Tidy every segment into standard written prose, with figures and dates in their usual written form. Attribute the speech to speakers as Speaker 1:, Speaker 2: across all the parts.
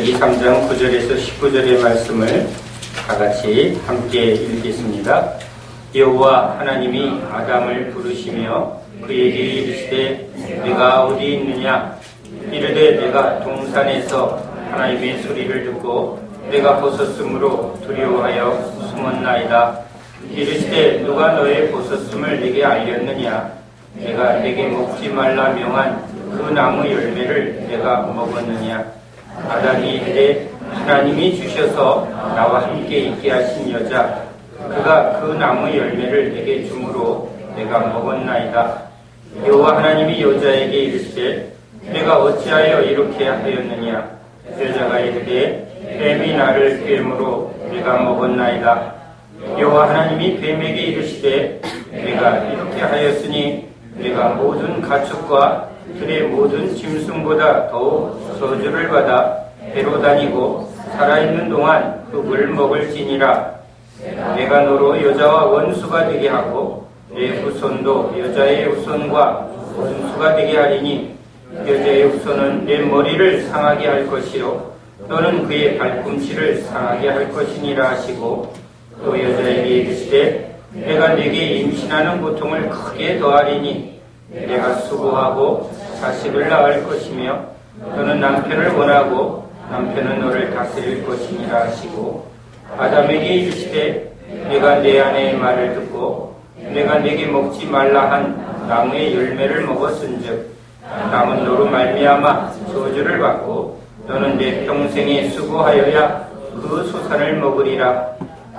Speaker 1: 창세기 3장 9절에서 19절의 말씀을 다 같이 함께 읽겠습니다. 여호와 하나님이 아담을 부르시며 그에게 이르시되 내가 어디 있느냐? 이르되 내가 동산에서 하나님의 소리를 듣고 내가 벗었으므로 두려워하여 숨었나이다. 이르시되 누가 너의 벗었음을 내게 알렸느냐? 내가 내게 먹지 말라 명한 그 나무 열매를 내가 먹었느냐? 아담이 이르되 하나님이 주셔서 나와 함께 있게 하신 여자 그가 그 나무 열매를 내게 주므로 내가 먹었나이다. 여호와 하나님이 여자에게 이르시되 내가 어찌하여 이렇게 하였느냐? 여자가 이르되 뱀이 나를 꿰므로 내가 먹었나이다. 여호와 하나님이 뱀에게 이르시되 내가 이렇게 하였으니 내가 모든 가축과 들의 모든 짐승보다 더욱 저주를 받아 배로 다니고 살아있는 동안 흙을 먹을지니라. 내가 너로 여자와 원수가 되게 하고 내 후손도 여자의 후손과 원수가 되게 하리니 여자의 후손은 내 머리를 상하게 할 것이요 너는 그의 발꿈치를 상하게 할 것이니라 하시고 또 여자에게 이르시되 내가 네게 임신하는 고통을 크게 더하리니 내가 수고하고 자식을 낳을 것이며 너는 남편을 원하고 남편은 너를 다스릴 것이니라 하시고 아담에게 이르시되 내가 내 아내의 말을 듣고 내가 네게 먹지 말라 한 나무의 열매를 먹었은즉 남은 너로 말미암아 저주를 받고 너는 내 평생에 수고하여야 그 소산을 먹으리라.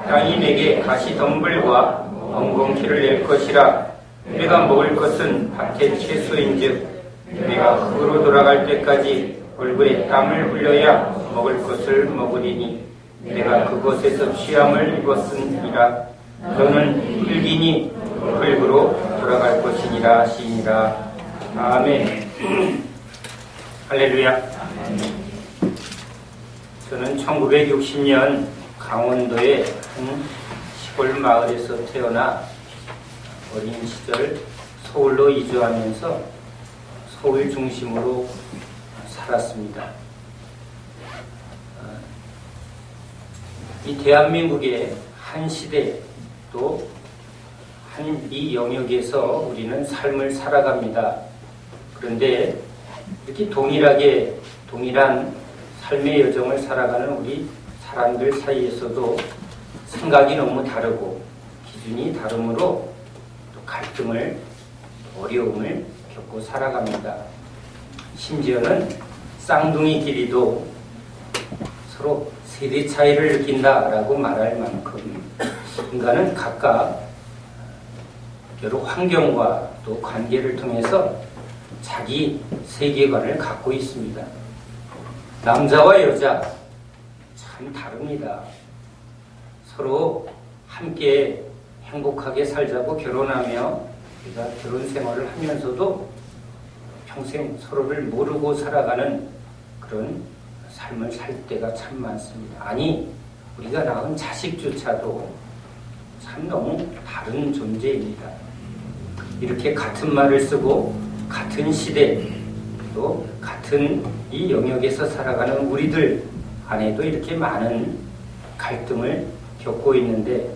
Speaker 1: 땅이 내게 가시덤불과 엉겅퀴를 낼 것이라. 내가 먹을 것은 밭의 채소인즉 내가 흙으로 돌아갈 때까지 얼굴에 땀을 흘려야 먹을 것을 먹으리니 내가 그곳에서 취함을 입었으니라. 너는 흙이니 흙으로 돌아갈 것이니라 하시니라. 아멘. 할렐루야. 저는 1960년 강원도의 한 시골 마을에서 태어나 어린 시절 서울로 이주하면서 서울 중심으로 살았습니다. 이 대한민국의 한 시대 또 한 이 영역에서 우리는 삶을 살아갑니다. 그런데 이렇게 동일한 삶의 여정을 살아가는 우리 사람들 사이에서도 생각이 너무 다르고 기준이 다르므로 또 갈등을, 어려움을 겪고 살아갑니다. 심지어는 쌍둥이끼리도 서로 세대 차이를 느낀다라고 말할 만큼 인간은 각각 여러 환경과 또 관계를 통해서 자기 세계관을 갖고 있습니다. 남자와 여자 참 다릅니다. 서로 함께 행복하게 살자고 결혼하며 우리가 결혼 생활을 하면서도 평생 서로를 모르고 살아가는 그런 삶을 살 때가 참 많습니다. 아니, 우리가 낳은 자식조차도 참 너무 다른 존재입니다. 이렇게 같은 말을 쓰고 같은 시대 또 같은 이 영역에서 살아가는 우리들 안에도 이렇게 많은 갈등을 겪고 있는데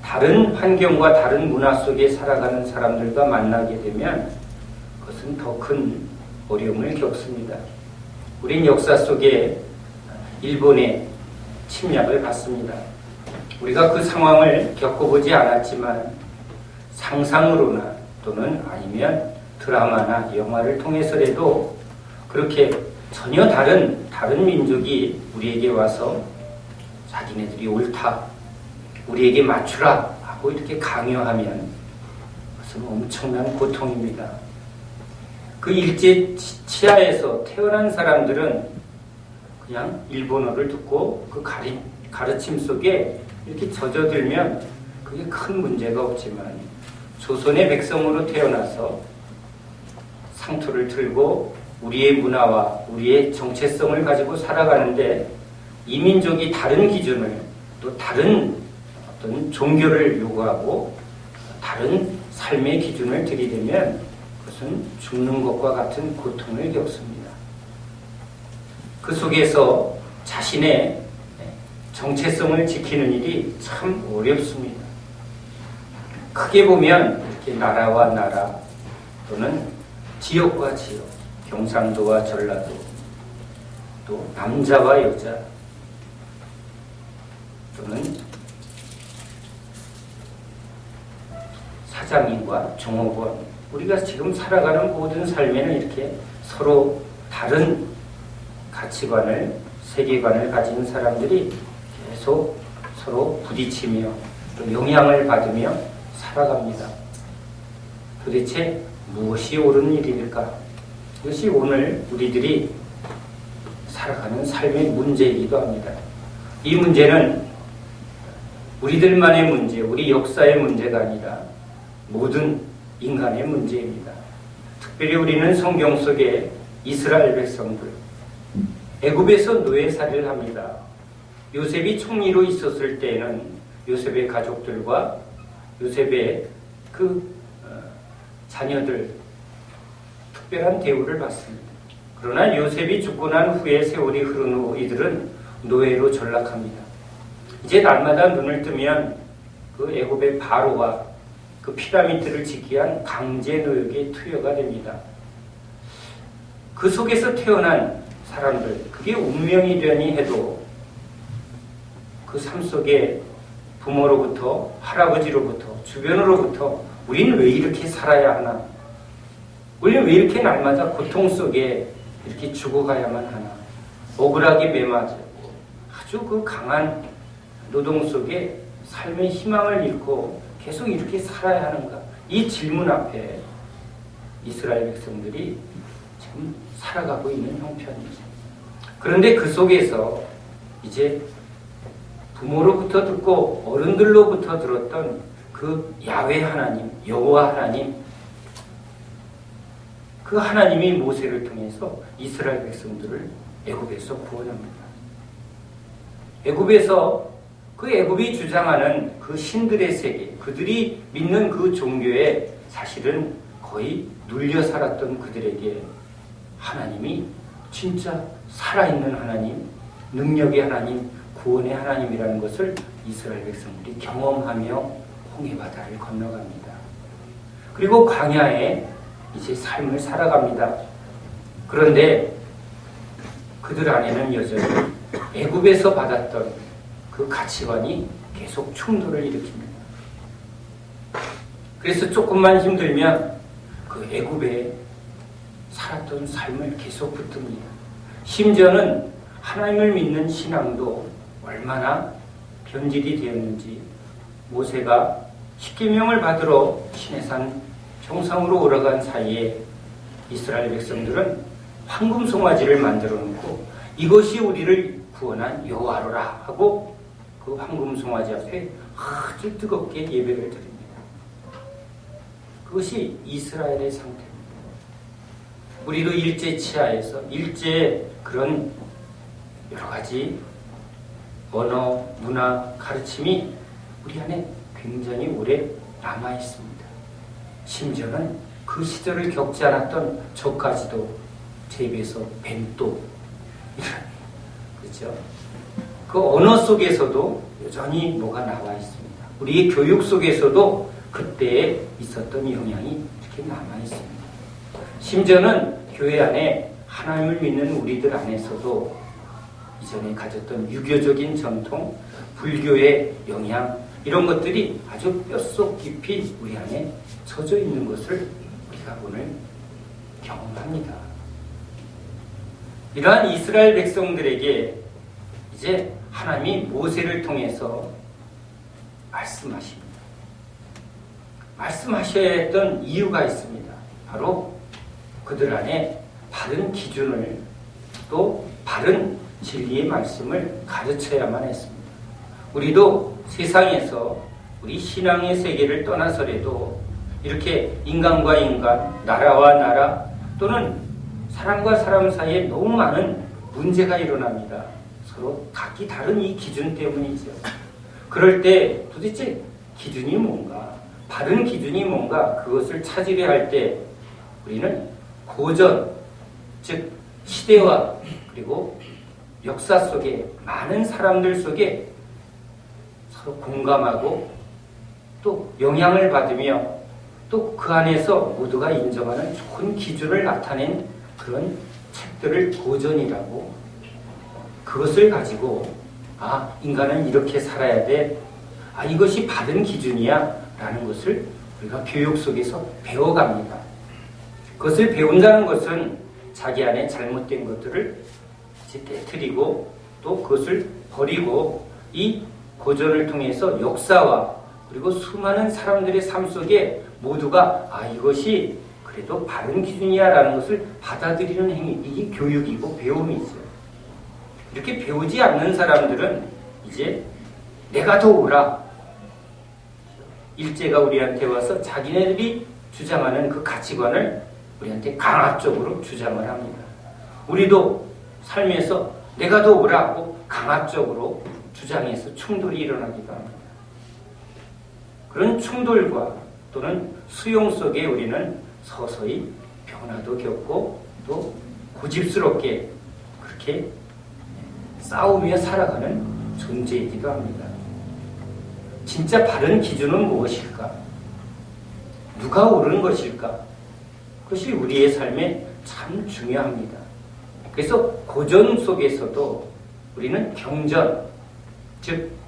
Speaker 1: 다른 환경과 다른 문화 속에 살아가는 사람들과 만나게 되면 그것은 더 큰 어려움을 겪습니다. 우린 역사 속에 일본의 침략을 받습니다. 우리가 그 상황을 겪어보지 않았지만 상상으로나 또는 아니면 드라마나 영화를 통해서라도 그렇게 전혀 다른 민족이 우리에게 와서 자기네들이 옳다, 우리에게 맞추라 하고 이렇게 강요하면 그것은 엄청난 고통입니다. 그 일제 치하에서 태어난 사람들은 그냥 일본어를 듣고 그 가르침 속에 이렇게 젖어들면 그게 큰 문제가 없지만 조선의 백성으로 태어나서 상투를 틀고 우리의 문화와 우리의 정체성을 가지고 살아가는데 이 민족이 다른 기준을 또 다른 어떤 종교를 요구하고 다른 삶의 기준을 들이대면 그것은 죽는 것과 같은 고통을 겪습니다. 그 속에서 자신의 정체성을 지키는 일이 참 어렵습니다. 크게 보면 이렇게 나라와 나라 또는 지역과 지역, 경상도와 전라도, 또 남자와 여자 또는 사장님과 종업원, 우리가 지금 살아가는 모든 삶에는 이렇게 서로 다른 가치관을, 세계관을 가진 사람들이 계속 서로 부딪히며 또 영향을 받으며 살아갑니다. 도대체 무엇이 옳은 일일까? 이것이 오늘 우리들이 살아가는 삶의 문제이기도 합니다. 이 문제는 우리들만의 문제, 우리 역사의 문제가 아니라 모든 인간의 문제입니다. 특별히 우리는 성경 속에 이스라엘 백성들, 애굽에서 노예살이를 합니다. 요셉이 총리로 있었을 때에는 요셉의 가족들과 요셉의 자녀들 특별한 대우를 받습니다. 그러나 요셉이 죽고 난 후에 세월이 흐른 후 이들은 노예로 전락합니다. 이제 날마다 눈을 뜨면 그 애굽의 바로와 그 피라미드를 짓기 위한 강제 노역에 투여가 됩니다. 그 속에서 태어난 사람들, 그게 운명이려니 해도 그 삶 속에 부모로부터, 할아버지로부터, 주변으로부터 우리는 왜 이렇게 살아야 하나? 우리는 왜 이렇게 날마다 고통 속에 이렇게 죽어가야만 하나? 억울하게 매맞고 아주 그 강한 노동 속에 삶의 희망을 잃고 계속 이렇게 살아야 하는가? 이 질문 앞에 이스라엘 백성들이 지금 살아가고 있는 형편이죠. 그런데 그 속에서 이제 부모로부터 듣고 어른들로부터 들었던 그 야훼 하나님, 여호와 하나님, 그 하나님이 모세를 통해서 이스라엘 백성들을 애굽에서 구원합니다. 애굽에서 그 애굽이 주장하는 그 신들의 세계, 그들이 믿는 그 종교에 사실은 거의 눌려 살았던 그들에게 하나님이 진짜 살아있는 하나님, 능력의 하나님, 구원의 하나님이라는 것을 이스라엘 백성들이 경험하며 홍해바다를 건너갑니다. 그리고 광야에 이제 삶을 살아갑니다. 그런데 그들 안에는 여전히 애굽에서 받았던 그 가치관이 계속 충돌을 일으킵니다. 그래서 조금만 힘들면 그 애굽에 살았던 삶을 계속 붙듭니다. 심지어는 하나님을 믿는 신앙도 얼마나 변질이 되었는지 모세가 십계명을 받으러 시내산 정상으로 올라간 사이에 이스라엘 백성들은 황금 송아지를 만들어 놓고 이것이 우리를 구원한 여호와로라 하고 그 황금 송아지 앞에 아주 뜨겁게 예배를 드립니다. 그것이 이스라엘의 상태입니다. 우리도 일제 치하에서 일제의 그런 여러 가지 언어, 문화, 가르침이 우리 안에 굉장히 오래 남아 있습니다. 심지어는 그 시절을 겪지 않았던 저까지도 제 입에서 뱀도 그렇죠? 그 언어 속에서도 여전히 뭐가 나와 있습니다. 우리의 교육 속에서도 그때에 있었던 영향이 이렇게 남아 있습니다. 심지어는 교회 안에 하나님을 믿는 우리들 안에서도 이전에 가졌던 유교적인 전통, 불교의 영향 이런 것들이 아주 뼛속 깊이 우리 안에 젖어 있는 것을 우리가 오늘 경험합니다. 이러한 이스라엘 백성들에게 이제 하나님이 모세를 통해서 말씀하십니다. 말씀하셔야 했던 이유가 있습니다. 바로 그들 안에 바른 기준을 또 바른 진리의 말씀을 가르쳐야만 했습니다. 우리도 세상에서 우리 신앙의 세계를 떠나서라도 이렇게 인간과 인간, 나라와 나라 또는 사람과 사람 사이에 너무 많은 문제가 일어납니다. 서로 각기 다른 이 기준 때문이죠. 그럴 때 도대체 기준이 뭔가, 바른 기준이 뭔가 그것을 찾으려 할 때 우리는 고전, 즉 시대와 그리고 역사 속에 많은 사람들 속에 서로 공감하고 또 영향을 받으며 또 그 안에서 모두가 인정하는 좋은 기준을 나타낸 그런 책들을 고전이라고, 그것을 가지고 인간은 이렇게 살아야 돼, 이것이 바른 기준이야 라는 것을 우리가 교육 속에서 배워갑니다. 그것을 배운다는 것은 자기 안에 잘못된 것들을 이제 깨트리고 또 그것을 버리고 이 고전을 통해서 역사와 그리고 수많은 사람들의 삶 속에 모두가 이것이 그래도 바른 기준이야 라는 것을 받아들이는 행위, 이게 교육이고 배움이 있어요. 이렇게 배우지 않는 사람들은 이제 내가 더 옳아, 일제가 우리한테 와서 자기네들이 주장하는 그 가치관을 우리한테 강압적으로 주장을 합니다. 우리도 삶에서 내가 더 옳아하고 강압적으로 주장해서 충돌이 일어나기도 합니다. 그런 충돌과 또는 수용 속에 우리는 서서히 변화도 겪고 또 고집스럽게 그렇게 싸우며 살아가는 존재이기도 합니다. 진짜 바른 기준은 무엇일까? 누가 옳은 것일까? 그것이 우리의 삶에 참 중요합니다. 그래서 고전 속에서도 우리는 경전, 즉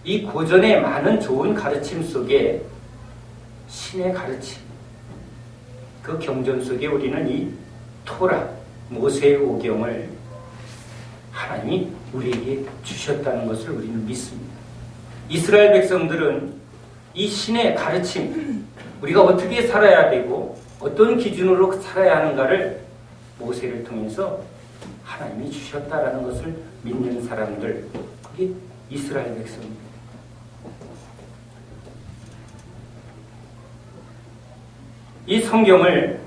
Speaker 1: 이 고전의 많은 좋은 가르침 속에 신의 가르침, 그 경전 속에 우리는 이 토라, 모세의 오경을 하나님이 우리에게 주셨다는 것을 우리는 믿습니다. 이스라엘 백성들은 이 신의 가르침, 우리가 어떻게 살아야 되고 어떤 기준으로 살아야 하는가를 모세를 통해서 하나님이 주셨다라는 것을 믿는 사람들, 그게 이스라엘 백성입니다. 이 성경을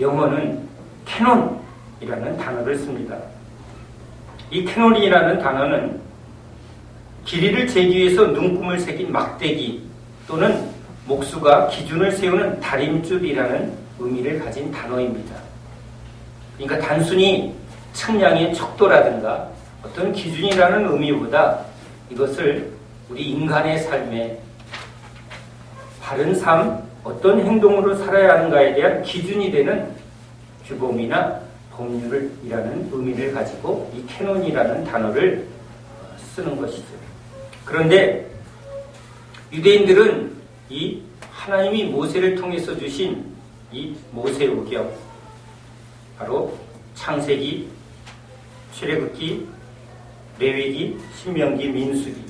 Speaker 1: 영어는 캐논이라는 단어를 씁니다. 이 캐논이라는 단어는 길이를 재기 위해서 눈금을 새긴 막대기 또는 목수가 기준을 세우는 다림줄이라는 의미를 가진 단어입니다. 그러니까 단순히 측량의 척도라든가 어떤 기준이라는 의미보다 이것을 우리 인간의 삶에 바른 삶, 어떤 행동으로 살아야 하는가에 대한 기준이 되는 규범이나 법률이라는 의미를 가지고 이 캐논이라는 단어를 쓰는 것이죠. 그런데 유대인들은 이 하나님이 모세를 통해서 주신 이 모세오경, 바로 창세기, 출애굽기, 레위기, 신명기, 민수기,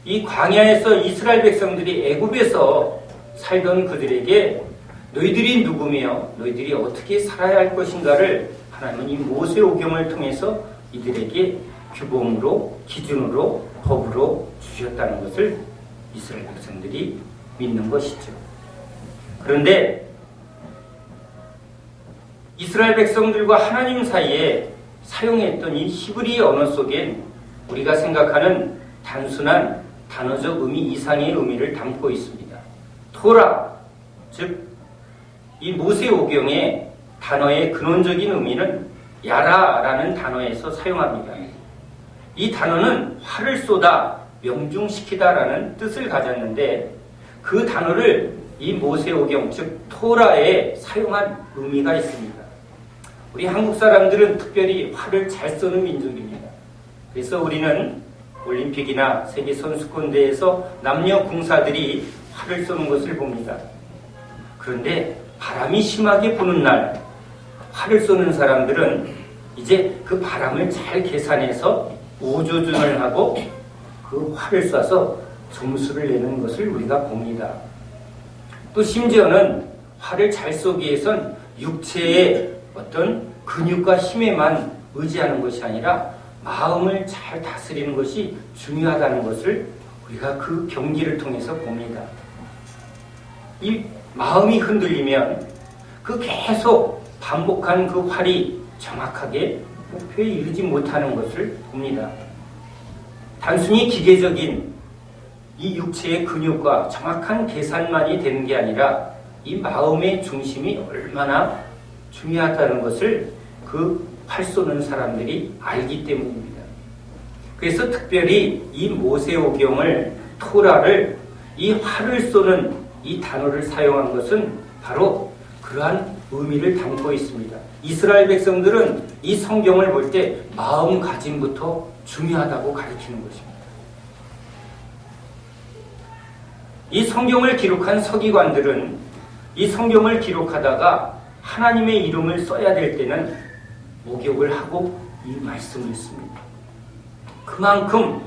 Speaker 1: 이 광야에서 이스라엘 백성들이 애굽에서 살던 그들에게 너희들이 누구며 너희들이 어떻게 살아야 할 것인가를 하나님은 이 모세오경을 통해서 이들에게 규범으로, 기준으로, 법으로 주셨다는 것을 이스라엘 백성들이 믿는 것이죠. 그런데 이스라엘 백성들과 하나님 사이에 사용했던 이 히브리 언어 속엔 우리가 생각하는 단순한 단어적 의미 이상의 의미를 담고 있습니다. 토라, 즉 이 모세오경의 단어의 근원적인 의미는 야라라는 단어에서 사용합니다. 이 단어는 화를 쏟아 명중시키다라는 뜻을 가졌는데 그 단어를 이 모세오경, 즉 토라에 사용한 의미가 있습니다. 우리 한국 사람들은 특별히 화를 잘 쏘는 민족입니다. 그래서 우리는 올림픽이나 세계선수권대회에서 남녀 궁사들이 화를 쏘는 것을 봅니다. 그런데 바람이 심하게 부는 날 화를 쏘는 사람들은 이제 그 바람을 잘 계산해서 우조준을 하고 그 화를 쏴서 점수를 내는 것을 우리가 봅니다. 또 심지어는 화를 잘 쏘기 위해선 육체의 어떤 근육과 힘에만 의지하는 것이 아니라 마음을 잘 다스리는 것이 중요하다는 것을 우리가 그 경기를 통해서 봅니다. 이 마음이 흔들리면 그 계속 반복한 그 활이 정확하게 목표에 이르지 못하는 것을 봅니다. 단순히 기계적인 이 육체의 근육과 정확한 계산만이 되는 게 아니라 이 마음의 중심이 얼마나 중요하다는 것을 그 활 쏘는 사람들이 알기 때문입니다. 그래서 특별히 이 모세오경을, 토라를, 이 활을 쏘는 이 단어를 사용한 것은 바로 그러한 의미를 담고 있습니다. 이스라엘 백성들은 이 성경을 볼 때 마음가짐부터 중요하다고 가르치는 것입니다. 이 성경을 기록한 서기관들은 이 성경을 기록하다가 하나님의 이름을 써야 될 때는 목욕을 하고 이 말씀을 씁니다. 그만큼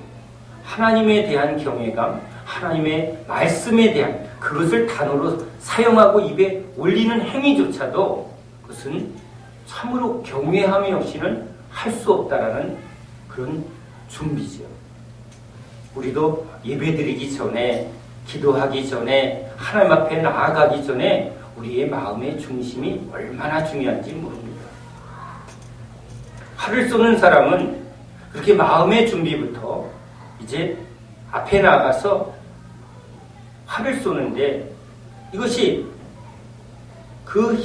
Speaker 1: 하나님에 대한 경외감, 하나님의 말씀에 대한 그것을 단어로 사용하고 입에 올리는 행위조차도 그것은 참으로 경외함이 없이는 할 수 없다라는 그런 준비죠. 우리도 예배드리기 전에, 기도하기 전에, 하나님 앞에 나아가기 전에 우리의 마음의 중심이 얼마나 중요한지 모릅니다. 활을 쏘는 사람은 그렇게 마음의 준비부터 이제 앞에 나가서 활을 쏘는데, 이것이 그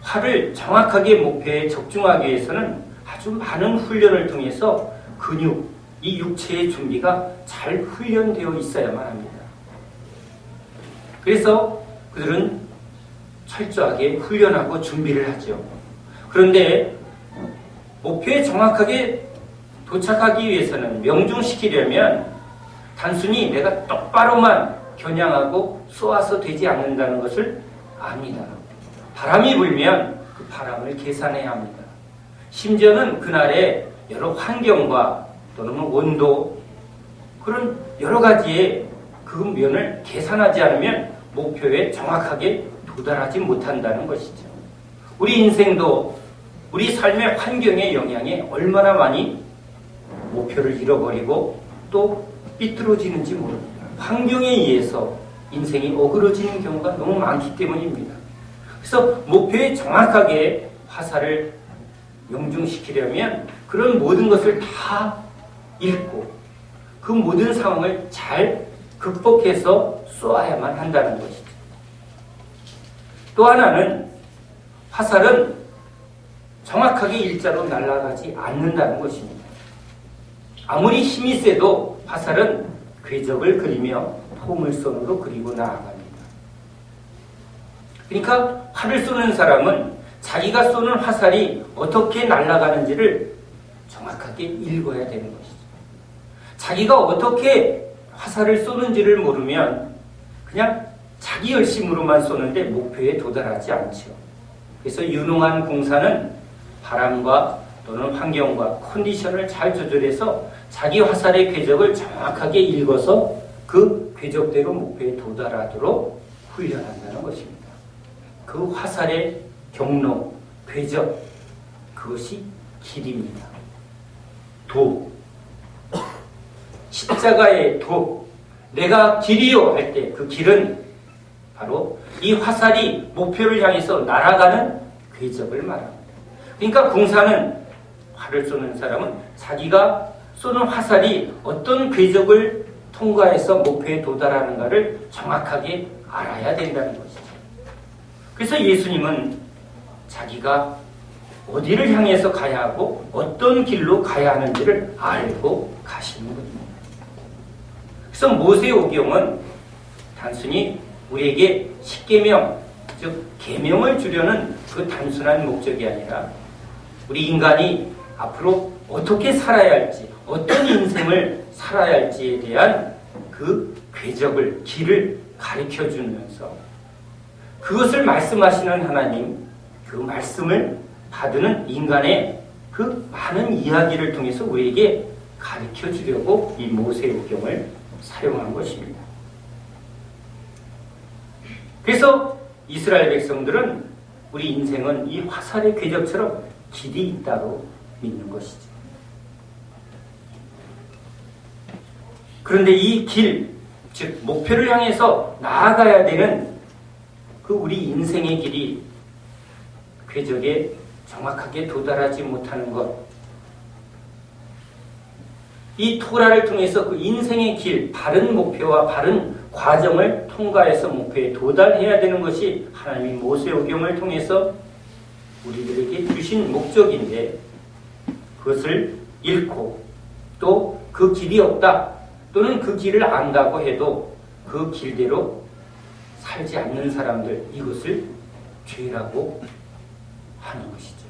Speaker 1: 활을 정확하게 목표에 적중하기 위해서는 아주 많은 훈련을 통해서 근육, 이 육체의 준비가 잘 훈련되어 있어야만 합니다. 그래서 그들은 철저하게 훈련하고 준비를 하죠. 그런데 목표에 정확하게 도착하기 위해서는, 명중시키려면 단순히 내가 똑바로만 겨냥하고 쏘아서 되지 않는다는 것을 압니다. 바람이 불면 그 바람을 계산해야 합니다. 심지어는 그날의 여러 환경과 또는 온도, 그런 여러 가지의 그 면을 계산하지 않으면 목표에 정확하게 도달하지 못한다는 것이죠. 우리 인생도 우리 삶의 환경의 영향에 얼마나 많이 목표를 잃어버리고 또 삐뚤어지는지 모릅니다. 환경에 의해서 인생이 어그러지는 경우가 너무 많기 때문입니다. 그래서 목표에 정확하게 화살을 명중시키려면 그런 모든 것을 다 읽고 그 모든 상황을 잘 극복해서 쏘아야만 한다는 것이죠. 또 하나는 화살은 정확하게 일자로 날아가지 않는다는 것입니다. 아무리 힘이 세도 화살은 궤적을 그리며 포물선으로 그리고 나아갑니다. 그러니까 활을 쏘는 사람은 자기가 쏘는 화살이 어떻게 날아가는지를 정확하게 읽어야 되는 것이죠. 자기가 어떻게 화살을 쏘는지를 모르면 그냥 자기 열심으로만 쏘는데 목표에 도달하지 않죠. 그래서 유능한 공사는 바람과 또는 환경과 컨디션을 잘 조절해서 자기 화살의 궤적을 정확하게 읽어서 그 궤적대로 목표에 도달하도록 훈련한다는 것입니다. 그 화살의 경로, 궤적, 그것이 길입니다. 도, 십자가의 도, 내가 길이요 할 때 그 길은 바로 이 화살이 목표를 향해서 날아가는 궤적을 말합니다. 그러니까 공사는, 활을 쏘는 사람은 자기가 쏘는 화살이 어떤 궤적을 통과해서 목표에 도달하는가를 정확하게 알아야 된다는 것이죠. 그래서 예수님은 자기가 어디를 향해서 가야 하고 어떤 길로 가야 하는지를 알고 가시는 겁니다. 그래서 모세오경은 단순히 우리에게 십계명, 즉 계명을 주려는 그 단순한 목적이 아니라 우리 인간이 앞으로 어떻게 살아야 할지, 어떤 인생을 살아야 할지에 대한 그 궤적을, 길을 가르쳐 주면서 그것을 말씀하시는 하나님, 그 말씀을 받는 인간의 그 많은 이야기를 통해서 우리에게 가르쳐 주려고 이 모세오경을 사용한 것입니다. 그래서 이스라엘 백성들은 우리 인생은 이 화살의 궤적처럼 길이 있다고 믿는 것이죠. 그런데 이 길, 즉 목표를 향해서 나아가야 되는 그 우리 인생의 길이 궤적에 정확하게 도달하지 못하는 것, 이 토라를 통해서 그 인생의 길, 바른 목표와 바른 과정을 통과해서 목표에 도달해야 되는 것이 하나님이 모세오경을 통해서 우리들에게 주신 목적인데, 그것을 잃고 또 그 길이 없다 또는 그 길을 안다고 해도 그 길대로 살지 않는 사람들, 이것을 죄라고 하는 것이죠.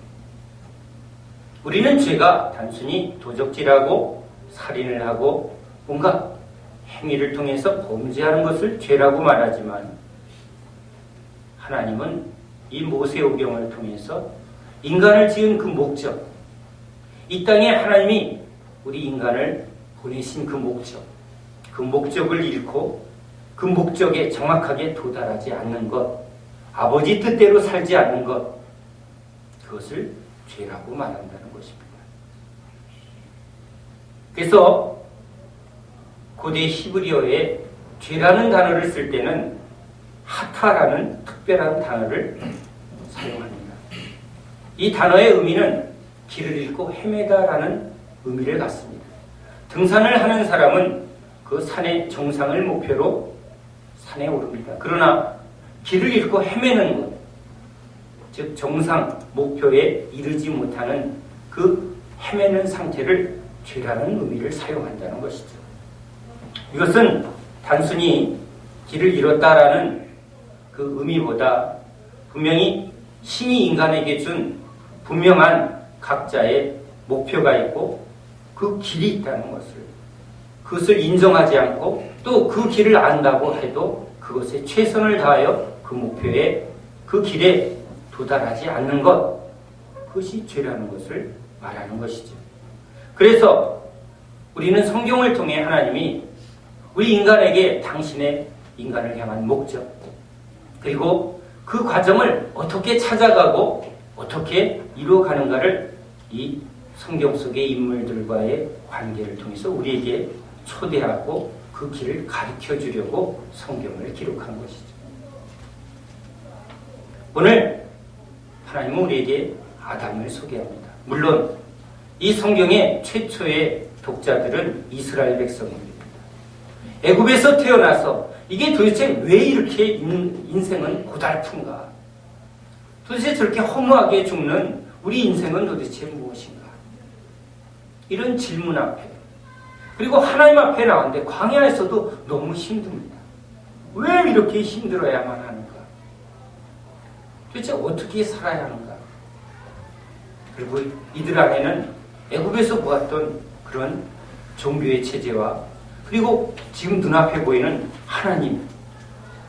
Speaker 1: 우리는 죄가 단순히 도적질하고 살인을 하고 뭔가 행위를 통해서 범죄하는 것을 죄라고 말하지만, 하나님은 이 모세오경을 통해서 인간을 지은 그 목적, 이 땅에 하나님이 우리 인간을 보내신 그 목적을 잃고 그 목적에 정확하게 도달하지 않는 것, 아버지 뜻대로 살지 않는 것, 그것을 죄라고 말한다는 것입니다. 그래서 고대 히브리어에 죄라는 단어를 쓸 때는 하타라는 특별한 단어를 사용합니다. 이 단어의 의미는 길을 잃고 헤매다라는 의미를 갖습니다. 등산을 하는 사람은 그 산의 정상을 목표로 산에 오릅니다. 그러나 길을 잃고 헤매는 것, 즉 정상, 목표에 이르지 못하는 그 헤매는 상태를 죄라는 의미를 사용한다는 것이죠. 이것은 단순히 길을 잃었다라는 그 의미보다 분명히 신이 인간에게 준 분명한 각자의 목표가 있고 그 길이 있다는 그것을 인정하지 않고 또 그 길을 안다고 해도 그것에 최선을 다하여 그 목표에, 그 길에 도달하지 않는 것, 그것이 죄라는 것을 말하는 것이죠. 그래서 우리는 성경을 통해 하나님이 우리 인간에게 당신의 인간을 향한 목적, 그리고 그 과정을 어떻게 찾아가고 어떻게 이루어가는가를 이 성경 속의 인물들과의 관계를 통해서 우리에게 초대하고 그 길을 가르쳐 주려고 성경을 기록한 것이죠. 오늘 하나님은 우리에게 아담을 소개합니다. 물론 이 성경의 최초의 독자들은 이스라엘 백성입니다. 애굽에서 태어나서 이게 도대체 왜 이렇게 인생은 고달픈가? 도대체 저렇게 허무하게 죽는 우리 인생은 도대체 무엇인가? 이런 질문 앞에, 그리고 하나님 앞에 나왔는데 광야에서도 너무 힘듭니다. 왜 이렇게 힘들어야만 하는가? 도대체 어떻게 살아야 하는가? 그리고 이들 안에는 애굽에서 보았던 그런 종교의 체제와 그리고 지금 눈앞에 보이는 하나님,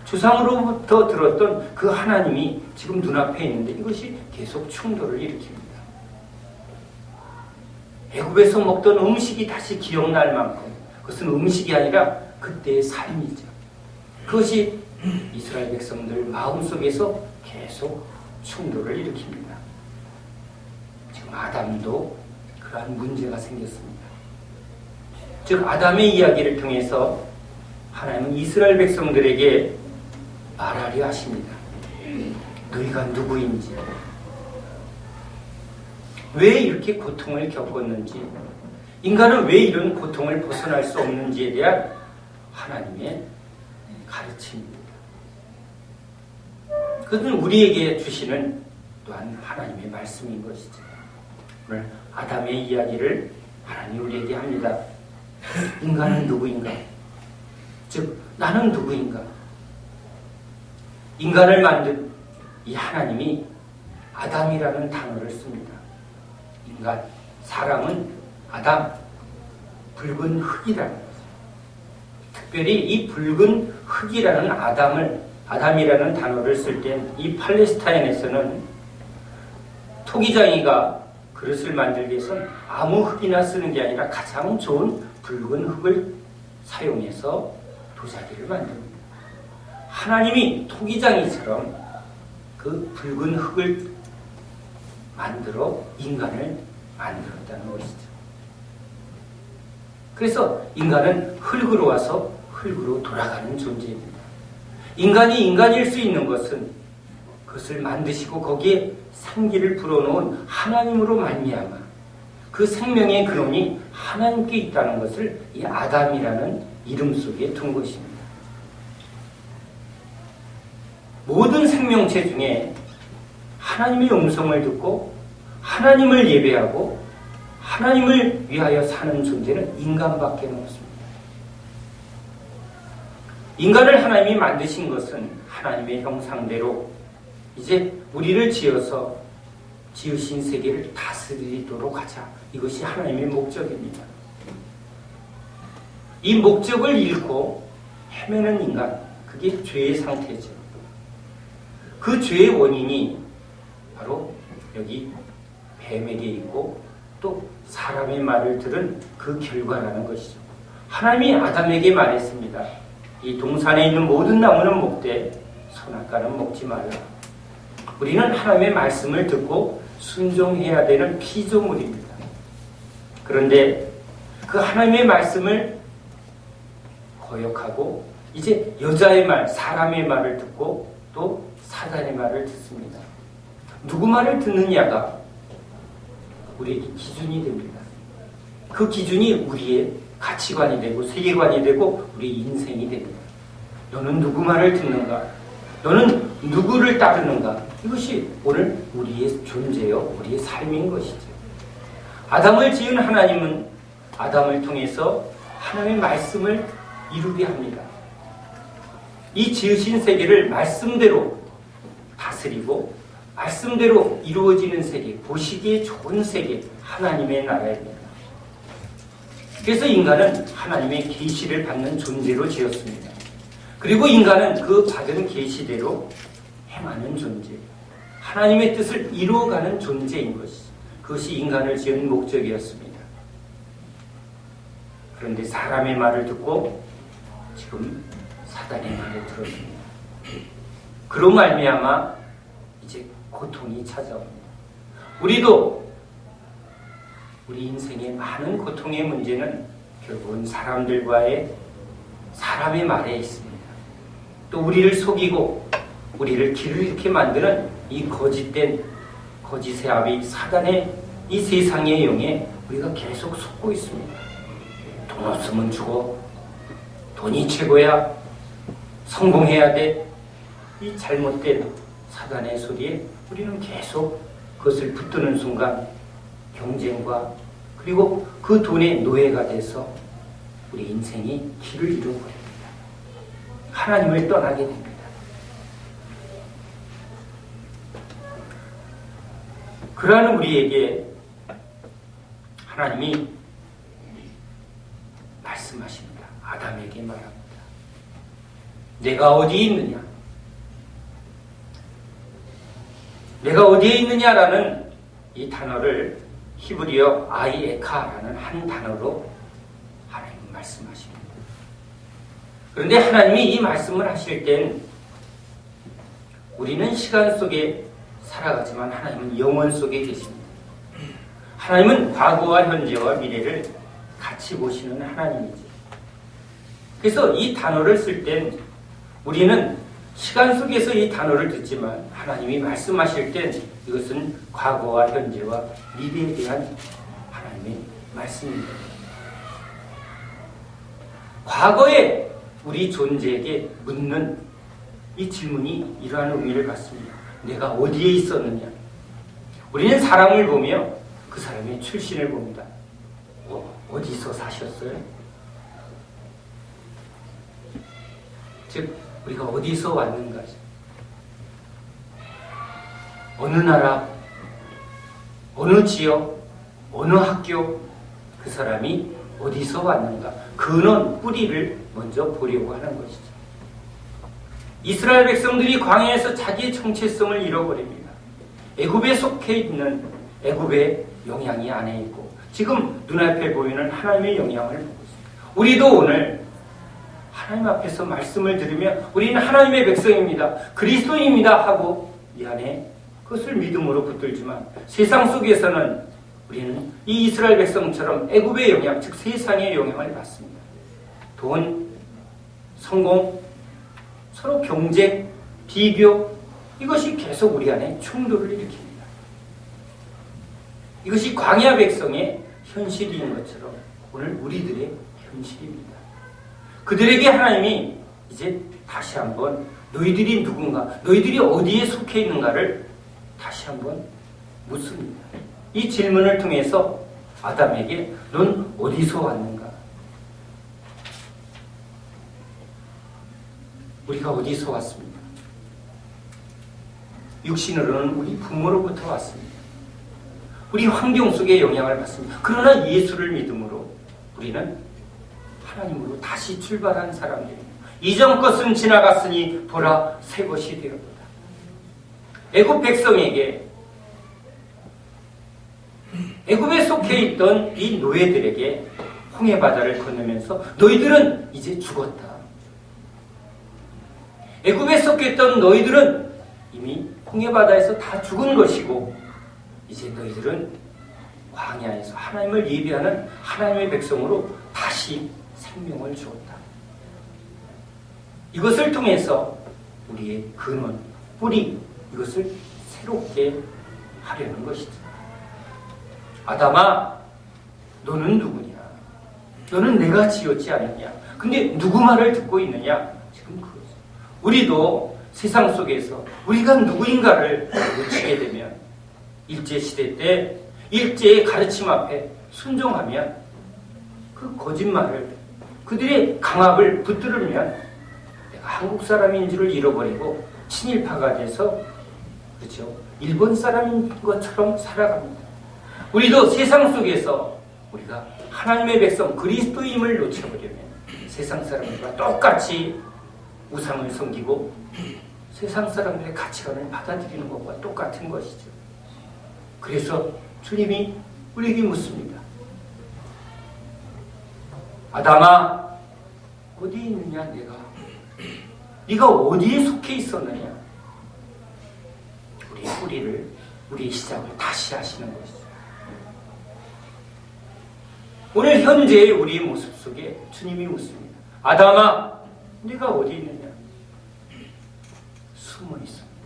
Speaker 1: 조상으로부터 들었던 그 하나님이 지금 눈앞에 있는데 이것이 계속 충돌을 일으킵니다. 애굽에서 먹던 음식이 다시 기억날 만큼, 그것은 음식이 아니라 그때의 삶이죠. 그것이 이스라엘 백성들 마음속에서 계속 충돌을 일으킵니다. 지금 아담도 그러한 문제가 생겼습니다. 즉 아담의 이야기를 통해서 하나님은 이스라엘 백성들에게 말하려 하십니다. 너희가 누구인지, 왜 이렇게 고통을 겪었는지, 인간은 왜 이런 고통을 벗어날 수 없는지에 대한 하나님의 가르침입니다. 그것은 우리에게 주시는 또한 하나님의 말씀인 것이죠. 오늘 아담의 이야기를 하나님이 우리에게 합니다. 인간은 누구인가? 즉 나는 누구인가? 인간을 만든 이 하나님이 아담이라는 단어를 씁니다. 인간, 사람은 아담, 붉은 흙이라는 거죠. 특별히 이 붉은 흙이라는 아담이라는 단어를 쓸 때 이 팔레스타인에서는 토기장이가 그릇을 만들기 위해서는 아무 흙이나 쓰는 게 아니라 가장 좋은 붉은 흙을 사용해서 도자기를 만듭니다. 하나님이 토기장이처럼 그 붉은 흙을 만들어 인간을 만들었다는 것이죠. 그래서 인간은 흙으로 와서 흙으로 돌아가는 존재입니다. 인간이 인간일 수 있는 것은 그것을 만드시고 거기에 생기를 불어넣은 하나님으로 말미암아 그 생명의 근원이 하나님께 있다는 것을 이 아담이라는 이름 속에 둔 것입니다. 모든 생명체 중에 하나님의 음성을 듣고 하나님을 예배하고 하나님을 위하여 사는 존재는 인간밖에 없습니다. 인간을 하나님이 만드신 것은 하나님의 형상대로 이제 우리를 지어서 지으신 세계를 다스리도록 하자. 이것이 하나님의 목적입니다. 이 목적을 잃고 헤매는 인간, 그게 죄의 상태죠. 그 죄의 원인이 바로 여기 뱀에게 있고 또 사람의 말을 들은 그 결과라는 것이죠. 하나님이 아담에게 말했습니다. 이 동산에 있는 모든 나무는 먹되 선악과는 먹지 말라. 우리는 하나님의 말씀을 듣고 순종해야 되는 피조물입니다. 그런데 그 하나님의 말씀을 거역하고 이제 여자의 말, 사람의 말을 듣고 또 사단의 말을 듣습니다. 누구 말을 듣느냐가 우리에게 기준이 됩니다. 그 기준이 우리의 가치관이 되고 세계관이 되고 우리 인생이 됩니다. 너는 누구 말을 듣는가? 너는 누구를 따르는가? 이것이 오늘 우리의 존재요, 우리의 삶인 것이죠. 아담을 지은 하나님은 아담을 통해서 하나님의 말씀을 이루게 합니다. 이 지으신 세계를 말씀대로 다스리고 말씀대로 이루어지는 세계, 보시기에 좋은 세계, 하나님의 나라입니다. 그래서 인간은 하나님의 계시를 받는 존재로 지었습니다. 그리고 인간은 그 받은 계시대로 행하는 존재, 하나님의 뜻을 이루어가는 존재인 것이죠. 그것이 인간을 지은 목적이었습니다. 그런데 사람의 말을 듣고 지금 사단의 말을 들었습니다. 그로 말미암아 이제 고통이 찾아옵니다. 우리도 우리 인생의 많은 고통의 문제는 결국은 사람의 말에 있습니다. 또 우리를 속이고 우리를 길을 잃게 만드는 이 거짓의 아비 사단의 이 세상의 영에 우리가 계속 속고 있습니다. 돈 없으면 죽어. 돈이 최고야. 성공해야 돼. 이 잘못된 사단의 소리에 우리는 계속 그것을 붙드는 순간 경쟁과 그리고 그 돈의 노예가 돼서 우리 인생이 길을 잃어버립니다. 하나님을 떠나게 됩니다. 그러한 우리에게 하나님이 말씀하십니다. 아담에게 말합니다. 내가 어디에 있느냐? 내가 어디에 있느냐라는 이 단어를 히브리어 아이에카라는 한 단어로 하나님 말씀하십니다. 그런데 하나님이 이 말씀을 하실 땐 우리는 시간 속에 살아가지만 하나님은 영원 속에 계십니다. 하나님은 과거와 현재와 미래를 같이 보시는 하나님이지. 그래서 이 단어를 쓸 땐 우리는 시간 속에서 이 단어를 듣지만 하나님이 말씀하실 땐 이것은 과거와 현재와 미래에 대한 하나님의 말씀입니다. 과거에 우리 존재에게 묻는 이 질문이 이러한 의미를 갖습니다. 내가 어디에 있었느냐? 우리는 사람을 보며 그 사람의 출신을 봅니다. 어디서 사셨어요? 즉 우리가 어디서 왔는가죠. 어느 나라, 어느 지역, 어느 학교, 그 사람이 어디서 왔는가, 근원, 뿌리를 먼저 보려고 하는 것이죠. 이스라엘 백성들이 광야에서 자기의 정체성을 잃어버립니다. 애굽에 속해 있는 애굽의 영향이 안에 있고 지금 눈앞에 보이는 하나님의 영향을 보고 있습니다. 우리도 오늘 하나님 앞에서 말씀을 들으면 우리는 하나님의 백성입니다. 그리스도인입니다 하고 이 안에 그것을 믿음으로 붙들지만 세상 속에서는 우리는 이 이스라엘 백성처럼 애굽의 영향, 즉 세상의 영향을 받습니다. 돈, 성공, 서로 경쟁, 비교, 이것이 계속 우리 안에 충돌을 일으킵니다. 이것이 광야 백성의 현실인 것처럼 오늘 우리들의 현실입니다. 그들에게 하나님이 이제 다시 한번 너희들이 누군가, 너희들이 어디에 속해 있는가를 다시 한번 묻습니다. 이 질문을 통해서 아담에게 넌 어디서 왔는가? 우리가 어디서 왔습니까? 육신으로는 우리 부모로부터 왔습니다. 우리 환경 속에 영향을 받습니다. 그러나 예수를 믿음으로 우리는 하나님으로 다시 출발한 사람들입니다. 이전 것은 지나갔으니 보라 새 것이 되었다. 애굽 백성에게, 애굽에 속해 있던 이 노예들에게 홍해 바다를 건너면서 너희들은 이제 죽었다. 애굽에 속했던 너희들은 이미 홍해 바다에서 다 죽은 것이고 이제 너희들은 광야에서 하나님을 예배하는 하나님의 백성으로 다시 생명을 주었다. 이것을 통해서 우리의 근원, 뿌리, 이것을 새롭게 하려는 것이죠. 아담아, 너는 누구냐? 너는 내가 지었지 않느냐? 근데 누구 말을 듣고 있느냐? 지금 그거죠. 우리도 세상 속에서 우리가 누구인가를 놓치게 되면 일제시대 때 일제의 가르침 앞에 순종하면 그 거짓말을, 그들의 강압을 붙들으면 내가 한국 사람인 줄을 잃어버리고 친일파가 돼서, 그렇죠, 일본 사람인 것처럼 살아갑니다. 우리도 세상 속에서 우리가 하나님의 백성 그리스도임을 놓쳐버리면 세상 사람들과 똑같이 우상을 섬기고 세상 사람들의 가치관을 받아들이는 것과 똑같은 것이죠. 그래서 주님이 우리에게 묻습니다. 아담아, 어디 있느냐 내가? 네가 어디에 속해 있었느냐? 우리의 뿌리를, 우리의 시작을 다시 하시는 것이죠. 오늘 현재의 우리의 모습 속에 주님이 묻습니다. 아담아, 네가 어디 있느냐? 숨어 있습니다.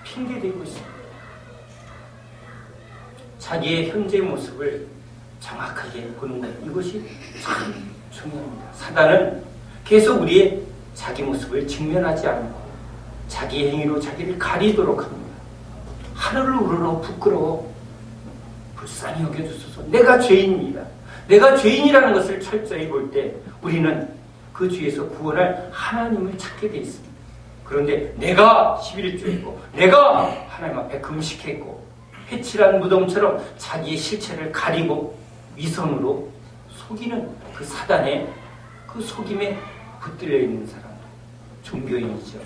Speaker 1: 핑계대고 있습니다. 자기의 현재 모습을 정확하게 보는 것, 이것이 참 중요합니다. 사단은 계속 우리의 자기 모습을 직면하지 않고 자기 행위로 자기를 가리도록 합니다. 하늘을 우러러 부끄러워 불쌍히 여겨주소서. 내가 죄인입니다. 내가 죄인이라는 것을 철저히 볼 때 우리는 그 죄에서 구원할 하나님을 찾게 돼 있습니다. 그런데 내가 11조했고 내가 하나님 앞에 금식했고 회칠한 무덤처럼 자기의 실체를 가리고 위선으로 속이는 그 사단의 그 속임에 붙들려 있는 사람, 종교인이죠.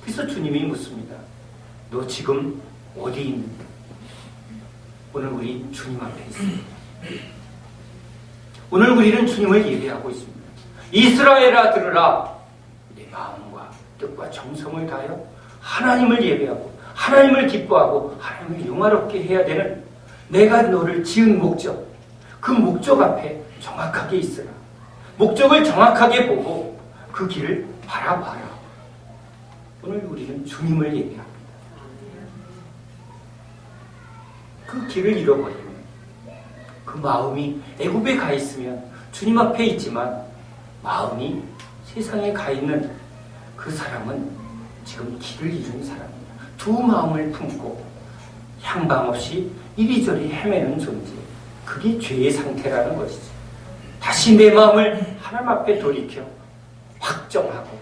Speaker 1: 그래서 주님이 묻습니다. 너 지금 어디 있는가? 오늘 우리 주님 앞에 있습니다. 오늘 우리는 주님을 예배하고 있습니다. 이스라엘아 들으라. 내 마음과 뜻과 정성을 다하여 하나님을 예배하고 하나님을 기뻐하고 하나님을 영화롭게 해야 되는 내가 너를 지은 목적, 그 목적 앞에 정확하게 있으라. 목적을 정확하게 보고 그 길을 바라봐라. 오늘 우리는 주님을 예배합니다. 그 길을 잃어버리면, 그 마음이 애굽에 가 있으면 주님 앞에 있지만 마음이 세상에 가 있는 그 사람은 지금 길을 잃은 사람입니다. 두 마음을 품고 향방 없이 이리저리 헤매는 존재, 그게 죄의 상태라는 것이죠. 다시 내 마음을 하나님 앞에 돌이켜 확정하고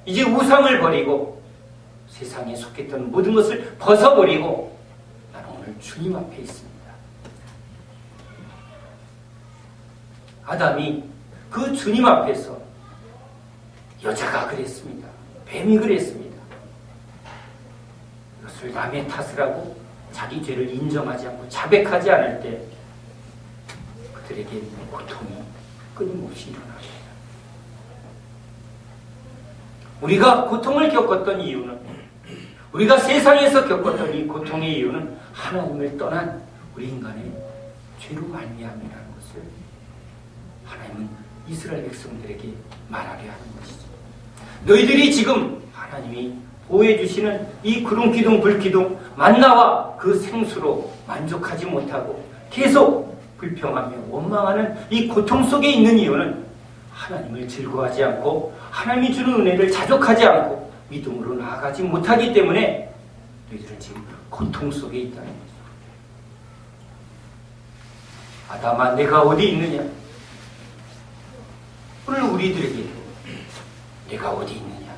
Speaker 1: 이제 우상을 버리고 세상에 속했던 모든 것을 벗어버리고 나는 오늘 주님 앞에 있습니다. 아담이 그 주님 앞에서 여자가 그랬습니다. 뱀이 그랬습니다. 이것을 남의 탓을 하고 자기 죄를 인정하지 않고 자백하지 않을 때 그들에게 고통이 끊임없이 일어납니다. 우리가 고통을 겪었던 이유는, 우리가 세상에서 겪었던 이 고통의 이유는 하나님을 떠난 우리 인간의 죄로 말미암이라는 것을 하나님은 이스라엘 백성들에게 말하려 하는 것이죠. 너희들이 지금 하나님이 보호해주시는 이 구름기둥 불기둥 만나와 그 생수로 만족하지 못하고 계속 불평하며 원망하는 이 고통 속에 있는 이유는 하나님을 즐거워하지 않고 하나님이 주는 은혜를 자족하지 않고 믿음으로 나아가지 못하기 때문에 너희들은 지금 고통 속에 있다는 거죠. 아담아, 내가 어디 있느냐? 오늘 우리들에게 내가 어디 있느냐?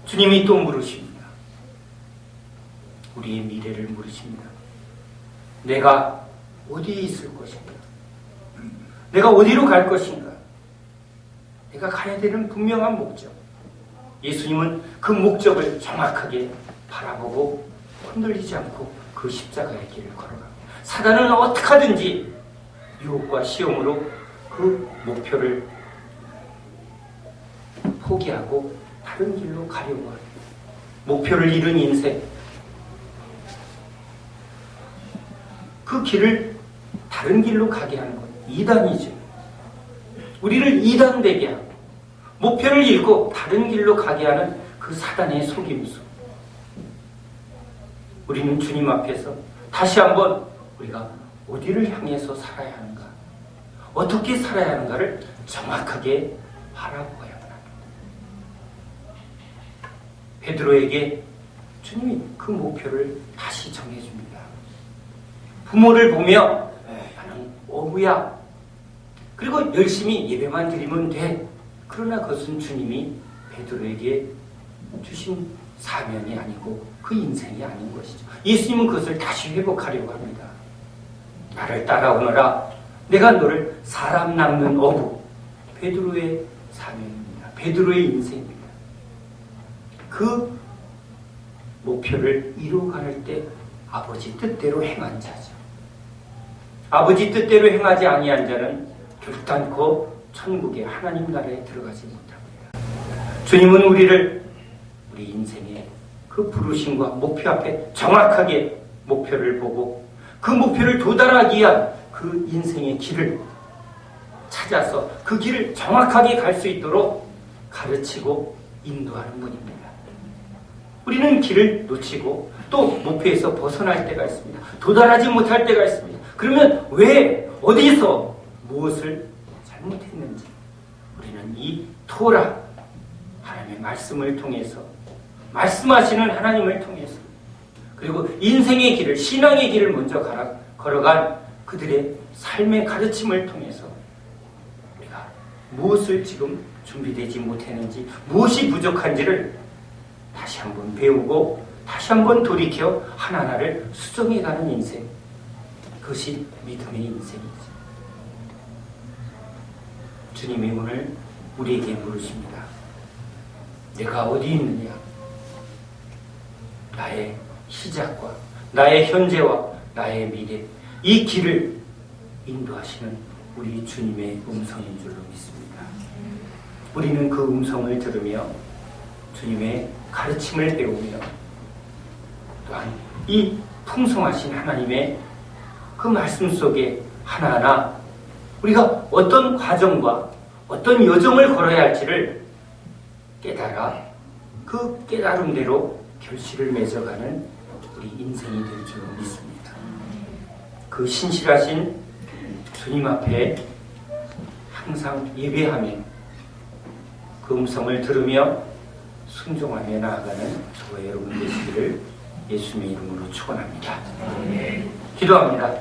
Speaker 1: 주님이 또 물으십니다. 우리의 미래를 물으십니다. 내가 어디에 있을 것인가? 내가 어디로 갈 것인가? 내가 가야 되는 분명한 목적. 예수님은 그 목적을 정확하게 바라보고 흔들리지 않고 그 십자가의 길을 걸어갑니다. 사단은 어떻게 하든지 유혹과 시험으로 그 목표를 포기하고 다른 길로 가려고 합니다. 목표를 잃은 인생, 그 길을 다른 길로 가게 하는 것, 이단이죠. 우리를 이단되게 하고 목표를 잃고 다른 길로 가게 하는 그 사단의 속임수. 우리는 주님 앞에서 다시 한번 우리가 어디를 향해서 살아야 하는가, 어떻게 살아야 하는가를 정확하게 바라보아야 합니다. 베드로에게 주님이 그 목표를 다시 정해줍니다. 부모를 보며 나는 어부야. 그리고 열심히 예배만 드리면 돼. 그러나 그것은 주님이 베드로에게 주신 사명이 아니고 그 인생이 아닌 것이죠. 예수님은 그것을 다시 회복하려고 합니다. 나를 따라오너라. 내가 너를 사람 낚는 어부. 베드로의 사명입니다. 베드로의 인생입니다. 그 목표를 이루어갈 때 아버지 뜻대로 행한 자죠. 아버지 뜻대로 행하지 아니한 자는 결단코 천국의 하나님 나라에 들어가지 못합니다. 주님은 우리를 우리 인생의 그 부르심과 목표 앞에 정확하게 목표를 보고 그 목표를 도달하기 위한 그 인생의 길을 찾아서 그 길을 정확하게 갈 수 있도록 가르치고 인도하는 분입니다. 우리는 길을 놓치고 또 목표에서 벗어날 때가 있습니다. 도달하지 못할 때가 있습니다. 그러면 왜, 어디서, 무엇을 잘못했는지 우리는 이 토라, 하나님의 말씀을 통해서, 말씀하시는 하나님을 통해서, 그리고 인생의 길을, 신앙의 길을 먼저 걸어간 그들의 삶의 가르침을 통해서 우리가 무엇을 지금 준비되지 못했는지, 무엇이 부족한지를 다시 한번 배우고 다시 한번 돌이켜 하나하나를 수정해가는 인생, 그것이 믿음의 인생이죠. 주님이 오늘 우리에게 물으십니다. 내가 어디 있느냐? 나의 시작과 나의 현재와 나의 미래, 이 길을 인도하시는 우리 주님의 음성인 줄로 믿습니다. 우리는 그 음성을 들으며 주님의 가르침을 배우며 또한 이 풍성하신 하나님의 그 말씀 속에 하나하나 우리가 어떤 과정과 어떤 여정을 걸어야 할지를 깨달아 그 깨달음대로 결실을 맺어가는 우리 인생이 될 줄 믿습니다. 그 신실하신 주님 앞에 항상 예배하며 그 음성을 들으며 순종하며 나아가는 저와 여러분 되시기를 예수님의 이름으로 축원합니다. 기도합니다.